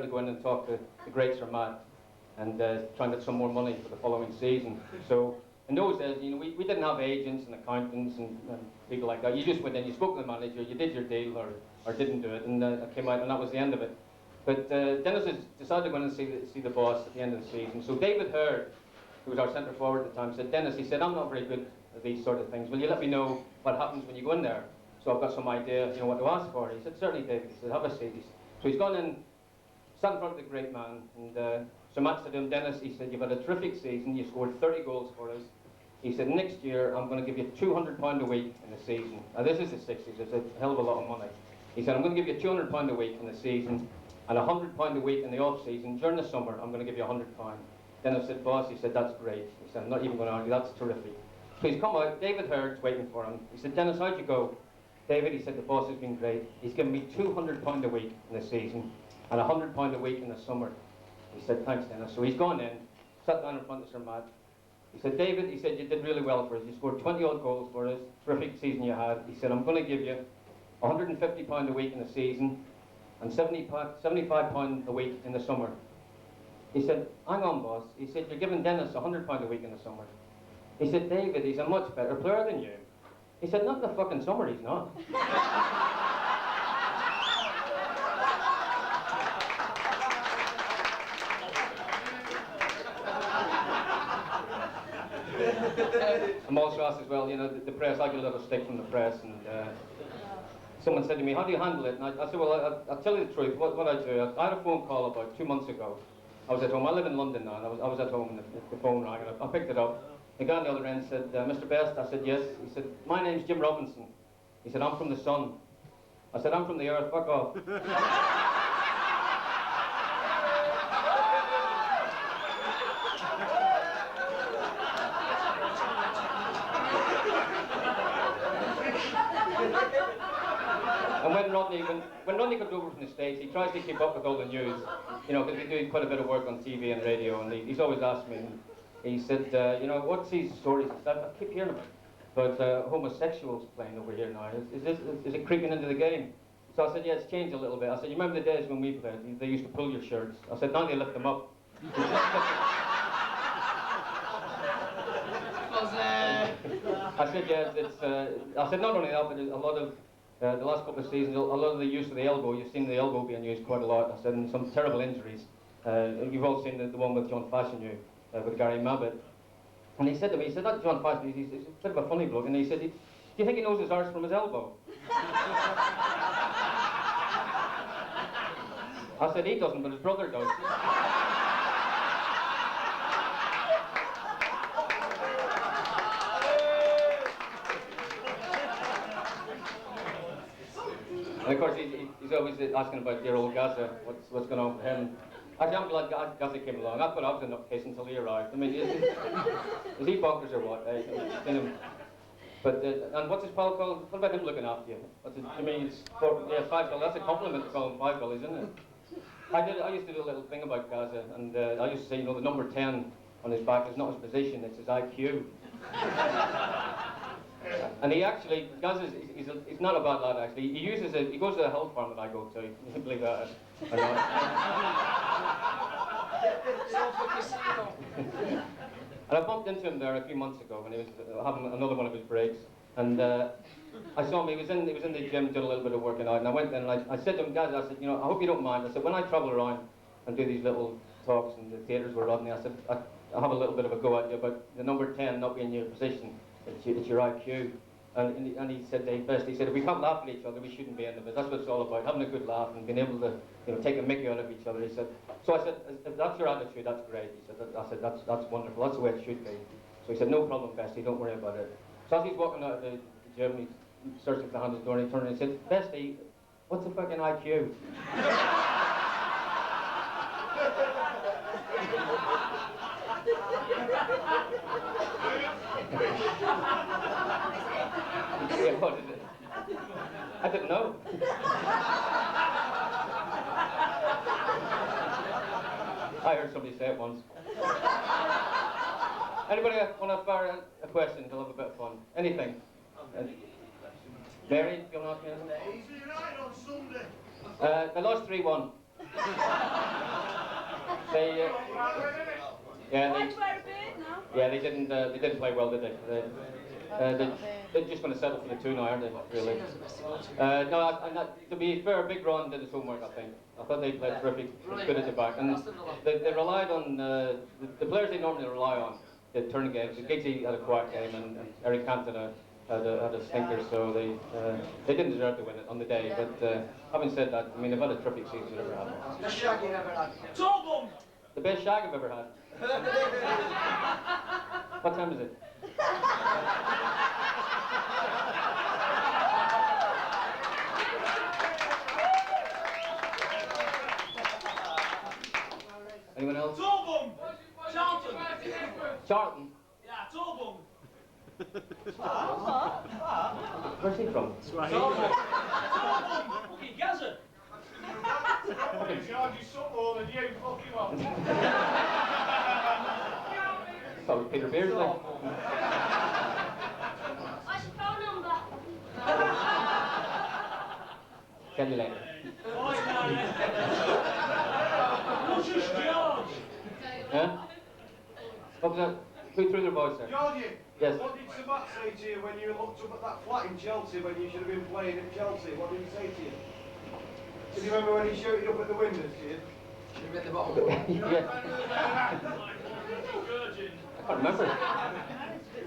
to go in and talk to the great Sir Matt and try and get some more money for the following season. So in those days, we didn't have agents and accountants and people like that. You just went in, you spoke to the manager, you did your deal or didn't do it, and it came out, and that was the end of it. But Dennis has decided to go in and see the boss at the end of the season. So David Hurd, who was our centre forward at the time, said, Dennis, he said, I'm not very good at these sort of things. Will you let me know what happens when you go in there? So I've got some idea, what to ask for. He said, certainly, David. He said, have a seat. So he's gone in, sat in front of the great man, and Sir Matt said to him, Dennis, he said, you've had a terrific season, you scored 30 goals for us. He said, next year, I'm going to give you £200 a week in the season. Now, this is the 60s, it's a hell of a lot of money. He said, I'm going to give you £200 a week in the season, and £100 a week in the off-season. During the summer, I'm going to give you £100. Dennis said, boss, he said, that's great. He said, I'm not even going to argue, that's terrific. So he's come out, David Hurd's waiting for him. He said, Dennis, how'd you go? David, he said, the boss has been great. He's given me £200 a week in the season and £100 a week in the summer. He said, thanks, Dennis. So he's gone in, sat down in front of Sir Matt. He said, David, he said, you did really well for us. You scored 20-odd goals for us. Terrific season you had. He said, I'm going to give you £150 a week in the season and £75 a week in the summer. He said, hang on, boss. He said, you're giving Dennis £100 a week in the summer. He said, David, he's a much better player than you. He said, not in the fucking summer, he's not. I'm also asked as well, the press, I get a little stick from the press, and someone said to me, how do you handle it? And I said, well, I'll tell you the truth, what I do, I had a phone call about 2 months ago. I was at home, I live in London now, and I was at home, and the phone rang, and I picked it up. The guy on the other end said, Mr. Best? I said, yes. He said, my name's Jim Robinson. He said, I'm from the sun. I said, I'm from the earth, fuck off. And when Rodney comes over from the States, he tries to keep up with all the news, because we do quite a bit of work on TV and radio, and he's always asked me, he said, what's these stories? I keep hearing about homosexuals playing over here now. Is it creeping into the game? So I said, yeah, it's changed a little bit. I said, you remember the days when we played? They used to pull your shirts. I said, now they lift them up. I said, yeah, I said, not only that, but a lot of, the last couple of seasons, a lot of the use of the elbow, you've seen the elbow being used quite a lot. I said, and some terrible injuries. You've all seen the one with John Fashanu. With Gary Mabbitt. And he said to me, he said, that John Fashanu, he's a bit of a funny bloke, and he said, do you think he knows his arse from his elbow? I said, he doesn't, but his brother does. And of course, he's always asking about dear old Gaza, what's going on for him. Actually, I'm glad Gaza came along. I thought I was a nutcase until he arrived. I mean, is he bonkers or what? But, and what's his pal called? What about him looking after you? I mean, it's Five Bill. That's a compliment to call him Five Bill, isn't it? I used to do a little thing about Gaza, and I used to say, the number 10 on his back is not his position, it's his IQ. And he actually, Gaza, he's not a bad lad actually. He goes to the hill farm that I go to. You believe that? Or not? And I bumped into him there a few months ago when he was having another one of his breaks. And I saw him, he was in the gym doing a little bit of working out. And I went in and I said to him, Gaza, I said, I hope you don't mind. I said, when I travel around and do these little talks in the theatres with Rodney, I said, I have a little bit of a go at you about the number 10 not being your position. It's your IQ. And he said, Best, he said, if we can't laugh at each other, we shouldn't be in it. That's what it's all about, having a good laugh and being able to, take a mickey out of each other. He said, so I said, if that's your attitude, that's great. He said, I said, that's wonderful, that's the way it should be. So he said, no problem, Bestie, don't worry about it. So as he's walking out of the gym, he's searching for the handle door, and he turned and he said, Bestie, what's the fucking IQ? Yeah, what is it? I didn't know. I heard somebody say it once. Anybody want to fire a question? We'll have a bit of fun. Anything? Mary, do you want to ask me anything? Is he right on Sunday? They lost 3-1. They, yeah, Why'd you wear a beard now? yeah, they didn't play well, did they? They're just going to settle for the 2 now, aren't they? Really? No, to be fair, Big Ron did his homework, I think. I thought they played terrific, good at the back, and they relied on the players they normally rely on. The turning games. Giggsy had a quiet game, and Eric Cantona had a stinker, so they didn't deserve to win it on the day. But having said that, I mean, they've had a terrific season they've ever had. Best shag you've ever had. The best shag I've ever had. What time is it? Anyone else? Torbung! Charlton! Charlton? Yeah, Torbung! Where's he from? Torbung! Fucking Gaza! Fucking Georgie Sutton and you fucking what? That was Peter Beardsley. What's your phone number? Tell you later. Lucius George! Huh? What was that? Who threw their voice there? Georgie, Yes. what did Sabat say to you when you looked up at that flat in Chelsea when you should have been playing at Chelsea? What did he say to you? Do you remember when he shouted up at the windows, kid? Should have been the bottom. Yeah. I can't remember. I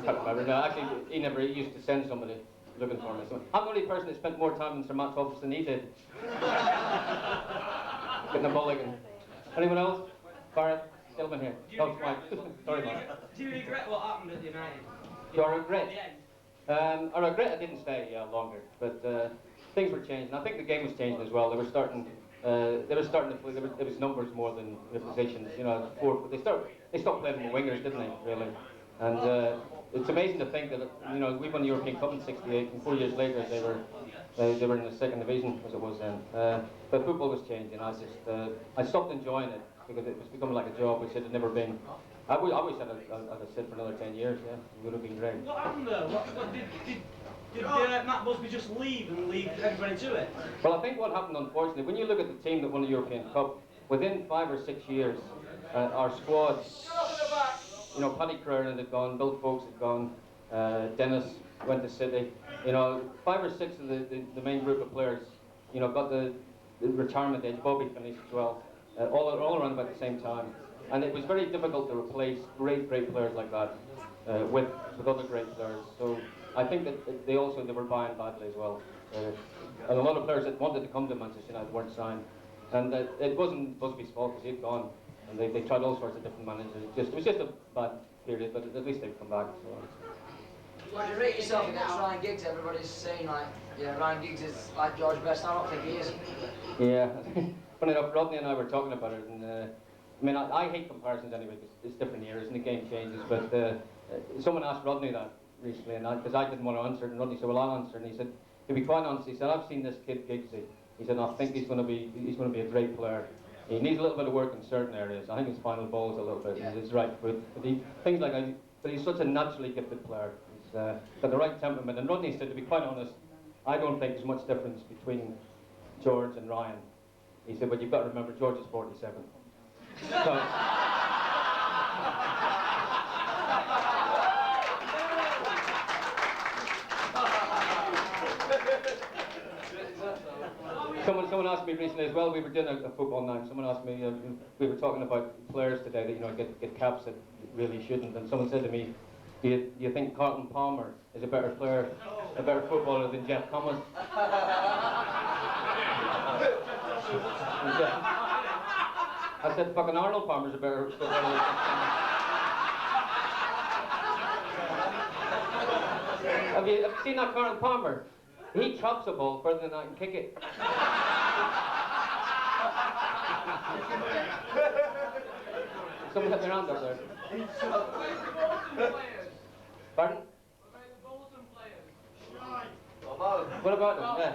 can't remember. No, actually, he used to send somebody looking for me. So I'm the only person that spent more time in Sir Matt's office than he did. Getting a mulligan. Anyone else? Barrett? Gentleman here. Oh, Mike. Sorry, Mike. Do you regret what happened at United? Do I regret? At the end? I regret I didn't stay longer, but things were changing. I think the game was changing as well. They were starting to play. There was numbers more than the positions. You know, they stopped playing the wingers, didn't they? Really, and it's amazing to think that we won the European Cup in '68, and 4 years later they were in the second division as it was then. But football was changing. I stopped enjoying it because it was becoming like a job, which it had never been. I wish I'd have stayed for another 10 years. Yeah, it would have been great. What happened there? Did Matt Busby just leave and leave everybody to it? Well, I think what happened, unfortunately, when you look at the team that won the European Cup, within 5 or 6 years, our squad, Paddy Crernan had gone, Bill Folks had gone, Dennis went to City. 5 or 6 of the main group of players, got the retirement age. Bobby finished as well, all around about the same time. And it was very difficult to replace great players like that with other great players. So I think that they were buying badly as well. And a lot of players that wanted to come to Manchester United weren't signed. And it wasn't Busby's fault because he'd gone. And they tried all sorts of different managers. It was just a bad period, but at least they've come back. So. Would you rate yourself against Ryan Giggs? Everybody's saying Ryan Giggs is like George Best. I don't think he is. Yeah. Funny enough, Rodney and I were talking about it, and I hate comparisons anyway because it's different eras and the game changes. But someone asked Rodney that recently, and because I didn't want to answer it, and Rodney said, "Well, I'll answer." And he said, to be quite honest, he said, "I've seen this kid Giggsy." He said, "I think he's going to be a great player. He needs a little bit of work in certain areas. I think his final ball is a little bit, his right foot, but he's such a naturally gifted player. He's got the right temperament." And Rodney said, to be quite honest, I don't think there's much difference between George and Ryan. He said, but you've got to remember, George is 47. So, Someone asked me recently as well, we were doing a football night, someone asked me, we were talking about players today that get caps that really shouldn't, and someone said to me, do you think Carlton Palmer is a better player, a better footballer than Jeff Thomas? I said, fucking Arnold Palmer's a better footballer than Jeff Thomas. Have you seen that Carlton Palmer? He chops a ball further than I can kick it. Someone hit their hand up there. Pardon? What about them? Yeah.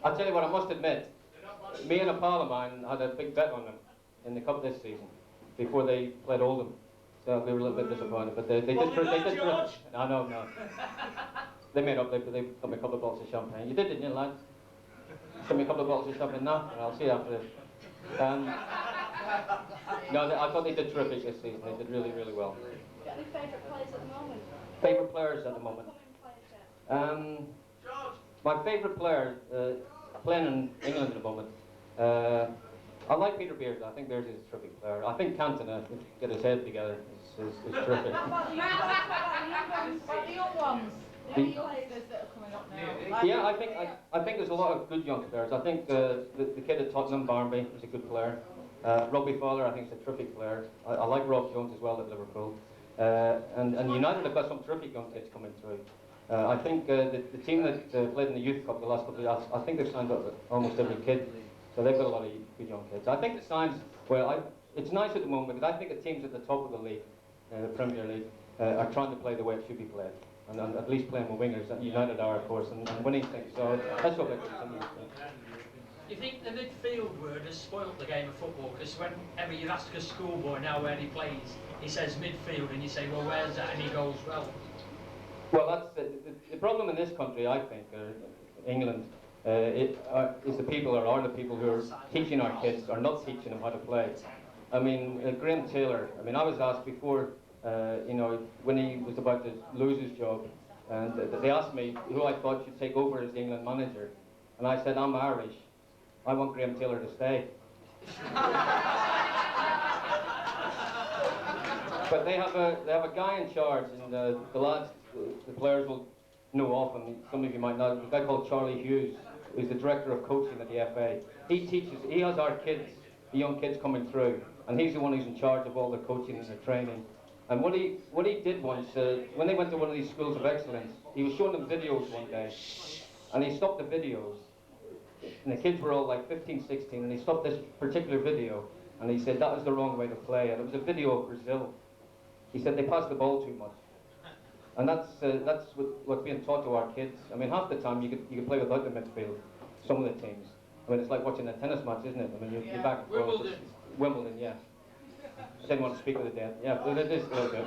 I'll tell you what, I must admit, me and a pal of mine had a big bet on them in the cup this season before they played Oldham. So we were a little bit disappointed, but they did. No. They made up. They got me a couple of bottles of champagne. You did, didn't you, lad? Send me a couple of bottles of champagne now, and I'll see you after this. No, I thought they did terrific this season. They did really, really well. Got any favourite players at the moment? Favourite players at the moment? My favourite player playing in England at the moment. I like Peter Beardsley. I think Beardsley is a terrific player. I think Cantona, if he get his head together, is terrific. What about the young ones? The young youngsters that are coming up now? Yeah, I think there's a lot of good young players. I think the kid at Tottenham, Barnby, is a good player. Robbie Fowler, I think, is a terrific player. I like Rob Jones as well at Liverpool. And United have got some terrific young kids coming through. I think the team that played in the Youth Cup the last couple of years, I think they've signed up almost every kid. So they've got a lot of good young kids. I think the signs, it's nice at the moment because I think the teams at the top of the league, the Premier League, are trying to play the way it should be played. And at least playing with wingers, and United are, of course, and winning things. So let's hope that continues. You think the midfield word has spoilt the game of football? Because whenever you ask a schoolboy now where he plays, he says midfield, and you say, well, where's that? And he goes, well. Well, that's the problem in this country, I think, England, is the people or are the people who are teaching our kids are not teaching them how to play. I mean, Graham Taylor, I was asked before, when he was about to lose his job, and they asked me who I thought should take over as the England manager. And I said, I'm Irish. I want Graham Taylor to stay. But they have a guy in charge, and the lads, the players will know of him. Some of you might know, a guy called Charlie Hughes, who's the director of coaching at the FA. He has our kids, the young kids coming through, and he's the one who's in charge of all the coaching and the training. And what he did once, when they went to one of these schools of excellence, he was showing them videos one day, and he stopped the videos. And the kids were all like 15, 16, and he stopped this particular video, and he said that was the wrong way to play. And it was a video of Brazil. He said they passed the ball too much. And that's what's being taught to our kids. I mean, half the time you could play without the midfield, some of the teams. I mean, it's like watching a tennis match, isn't it? I mean, you're back and forth. Wimbledon. Wimbledon, yeah. I didn't want to speak with the dead. Yeah, but it is a little bit.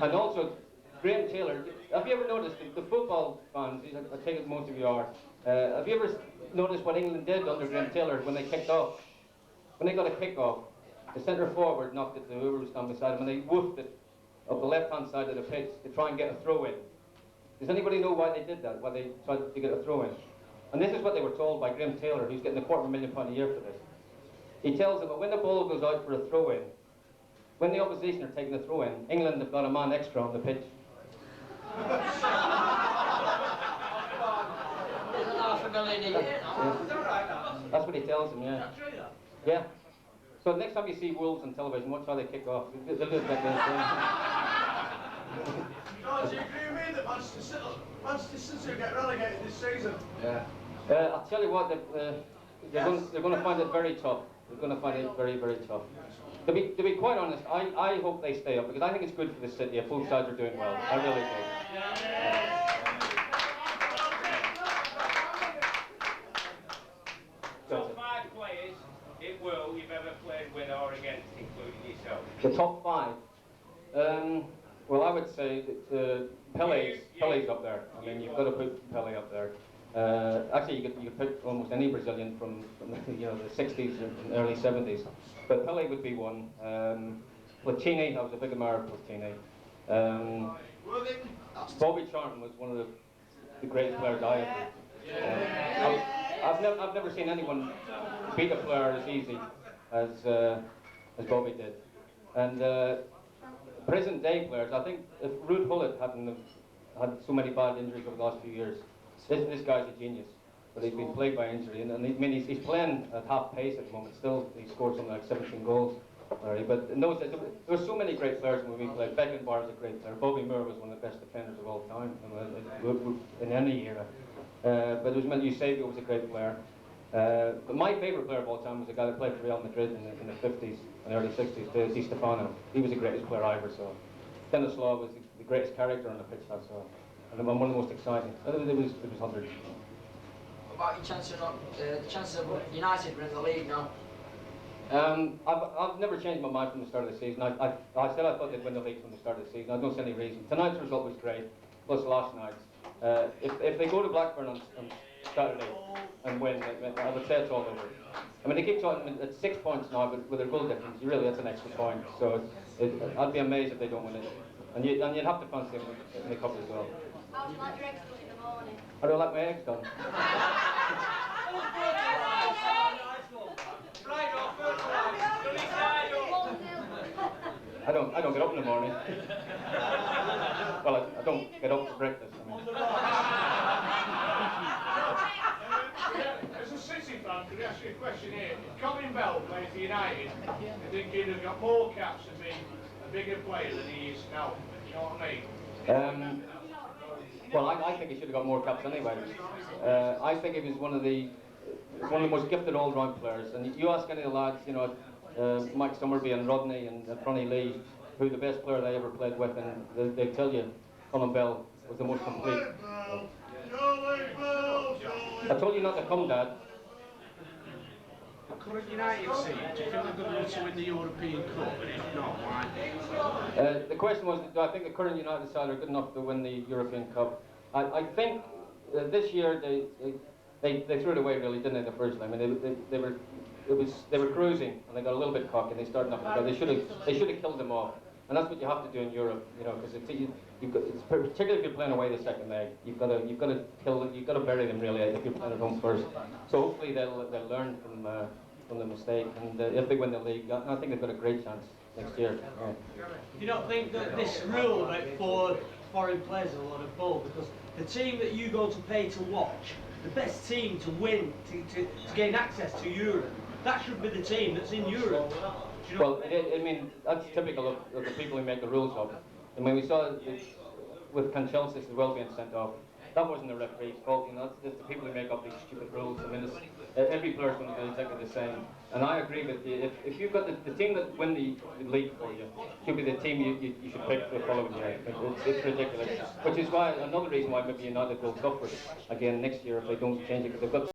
And also, Graham Taylor, have you ever noticed, the football fans, I take it most of you are, have you ever noticed what England did under Graham Taylor when they kicked off? When they got a kick-off, the centre forward knocked it to whoever was standing beside him, and they woofed it up the left-hand side of the pitch to try and get a throw-in. Does anybody know why they did that, why they tried to get a throw-in? And this is what they were told by Graham Taylor, who's getting £250,000 a year for this. He tells them that when the ball goes out for a throw-in, when the opposition are taking a throw-in, England have got a man extra on the pitch. That's what he tells them, yeah. Yeah. So next time you see Wolves on television, watch how they kick off. They'll do it like this. George, you agree with me that Manchester City will get relegated this season? Yeah. I'll tell you what, they're going to find it very tough. They're going to find it very, very tough. To be quite honest, I hope they stay up because I think it's good for the city if both sides are doing well. I really do. Top 5 players in world you've ever played with or against, including yourself. The top 5. Well, I would say that Pele's up there. I mean, you've got to put Pele up there. Actually, you could put almost any Brazilian from the 60s and early 70s. But Pele would be one. Platini, I was a big admirer of Platini. Bobby Charlton was one of the greatest players I ever did. I've never seen anyone beat a player as easy as Bobby did. And present day players, I think if Ruud Gullit hadn't had so many bad injuries over the last few years, this guy's a genius. But he's been plagued by injury, and he's playing at half pace at the moment. Still, he scored something like 17 goals already. But in those days, there were so many great players when we played. Beckenbauer was a great player. Bobby Moore was one of the best defenders of all time in any era. But there was Eusebio was a great player. But my favourite player of all time was a guy that played for Real Madrid in the 50s and early 60s, Di Stefano. He was the greatest player I ever saw. Dennis Law was the greatest character on the pitch I saw, and one of the most exciting. There was hundreds. What about your chance of United winning the league now? I've never changed my mind from the start of the season. I said I thought they'd win the league from the start of the season. I don't see any reason. Tonight's result was great, plus last night's. If they go to Blackburn on Saturday and win, I would say it's all over. I mean, they keep talking at 6 points now, but with their goal difference, really that's an extra point. So I'd be amazed if they don't win it. And you'd have to fancy them in the cup as well. How do you like your eggs done in the morning? How do I like my eggs done? I don't get up in the morning. Well, I don't get up for breakfast. I mean. As a City fan, could I ask you a question here? If Colin Bell played for United, I think he'd have got more caps and be a bigger player than he is now. You know what I mean? Well, I think he should have got more caps anyway. I think he was one of the most gifted all-round players. And you ask any of the lads, you know, Mike Summerby and Rodney and Ronnie Lee, who the best player they ever played with, and they tell you Colin Bell was the most complete. I told you not to come, Dad. The current United team, do you think they're good enough to win the European Cup? And if not, why? The question was, do I think the current United side are good enough to win the European Cup? I think this year they threw it away really, didn't they? The first time, I mean, they were cruising and they got a little bit cocky and they started up. They should have killed them off, and that's what you have to do in Europe, you know, because it's particularly if you're playing away the second leg, you've got to bury them really if you're playing at home first. So hopefully they'll learn from the mistake, and if they win the league, I think they've got a great chance next year. Yeah. Do you not think that this rule about foreign players is a lot of bull? Because the team that you go to pay to watch, the best team to win, to gain access to Europe, that should be the team that's in Europe. Well, I mean, that's typical of the people who make the rules up. I mean, we saw it with Canchelsis as well being sent off. That wasn't the referee's fault, you know, it's just the people who make up these stupid rules. I mean, every player's going to do exactly the same. And I agree with you, if you've got the team that win the league for you, should be the team you should pick the following year. It's ridiculous. Which is why, another reason why maybe United will suffer again next year if they don't change it, because they've got